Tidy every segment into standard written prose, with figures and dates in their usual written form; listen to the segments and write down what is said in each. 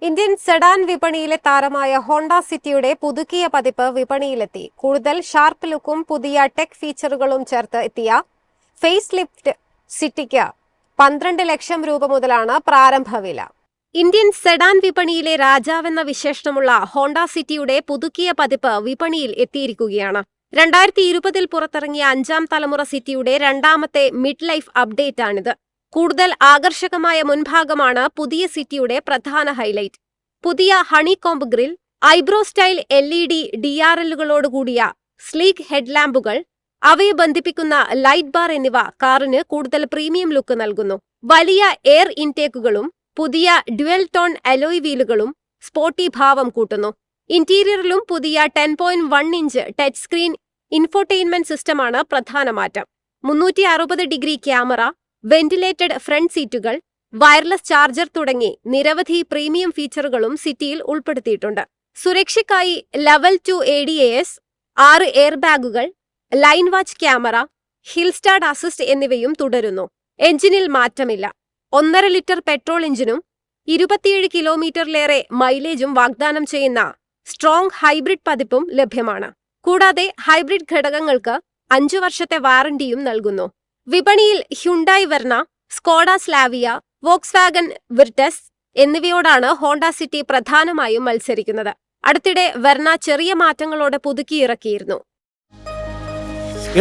Indian sedan വിപണിയിലെ താരമായ Honda സിറ്റിയുടെ പുതുക്കിയ പതിപ്പ് വിപണിയിലെത്തി. കൂടുതൽ ഷാർപ്പ് ലുക്കും പുതിയ ടെക് ഫീച്ചറുകളും ചേർത്ത് എത്തിയ ഫേസ് ലിഫ്റ്റ് സിറ്റിക്ക് 12 ലക്ഷം രൂപ മുതലാണ് പ്രാരംഭ വില. ഇന്ത്യൻ സെഡാൻ വിപണിയിലെ രാജാവെന്ന വിശേഷണമുള്ള ഹോണ്ട സിറ്റിയുടെ പുതുക്കിയ പതിപ്പ് വിപണിയിൽ എത്തിയിരിക്കുകയാണ്. 2020-ൽ പുറത്തിറങ്ങിയ 5ാം തലമുറ സിറ്റിയുടെ രണ്ടാമത്തെ മിഡ് ലൈഫ് അപ്ഡേറ്റാണിത്. കൂടുതൽ ആകർഷകമായ മുൻഭാഗമാണ് പുതിയ സിറ്റിയുടെ പ്രധാന ഹൈലൈറ്റ്. പുതിയ honeycomb grill, eyebrow style LED DRLകളോടുകൂടിയ സ്ലീക്ക് ഹെഡ്ലാമ്പുകൾ, അവയെ ബന്ധിപ്പിക്കുന്ന ലൈറ്റ് ബാർ എന്നിവ കാറിന് കൂടുതൽ പ്രീമിയം ലുക്ക് നൽകുന്നു. വലിയ എയർ ഇൻടേക്കുകളും പുതിയ ഡ്യുവൽ ടോൺ അലോയ് വീലുകളും സ്പോർട്ടി ഭാവം കൂട്ടുന്നു. ഇന്റീരിയറിലും പുതിയ 10.1 ഇഞ്ച് ടച്ച് സ്ക്രീൻ ഇൻഫോർടൈൻമെന്റ് സിസ്റ്റമാണ് പ്രധാന മാറ്റം. 360° ക്യാമറ, വെന്റിലേറ്റഡ് ഫ്രണ്ട് സീറ്റുകൾ, വയർലെസ് ചാർജർ തുടങ്ങി നിരവധി പ്രീമിയം ഫീച്ചറുകളും സിറ്റിയിൽ ഉൾപ്പെടുത്തിയിട്ടുണ്ട്. സുരക്ഷയ്ക്കായി ലെവൽ 2 ADAS, 6 എയർ ബാഗുകൾ, line watch camera, hill start assist എന്നിവയും തുടരുന്നു. എഞ്ചിനിൽ മാറ്റമില്ല. 1.5 ലിറ്റർ പെട്രോൾ എഞ്ചിനും 27 കിലോമീറ്ററിലേറെ മൈലേജും വാഗ്ദാനം ചെയ്യുന്ന സ്ട്രോങ് ഹൈബ്രിഡ് പതിപ്പും ലഭ്യമാണ്. കൂടാതെ ഹൈബ്രിഡ് ഘടകങ്ങൾക്ക് 5 വർഷത്തെ വാറണ്ടിയും നൽകുന്നു. വിപണിയിൽ Hyundai Verna, Skoda Slavia, Volkswagen Virtus എന്നിവയോടാണ് ഹോണ്ട സിറ്റി പ്രധാനമായും മത്സരിക്കുന്നത്. അടുത്തിടെ വെർണ ചെറിയ മാറ്റങ്ങളോടെ പുതുക്കിയിറക്കിയിരുന്നു.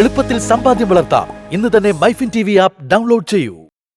എളുപ്പത്തിൽ സമ്പാദ്യം വളർത്താം. ഇന്ന് തന്നെ മൈഫിൻ TV ആപ്പ് ഡൗൺലോഡ് ചെയ്യൂ.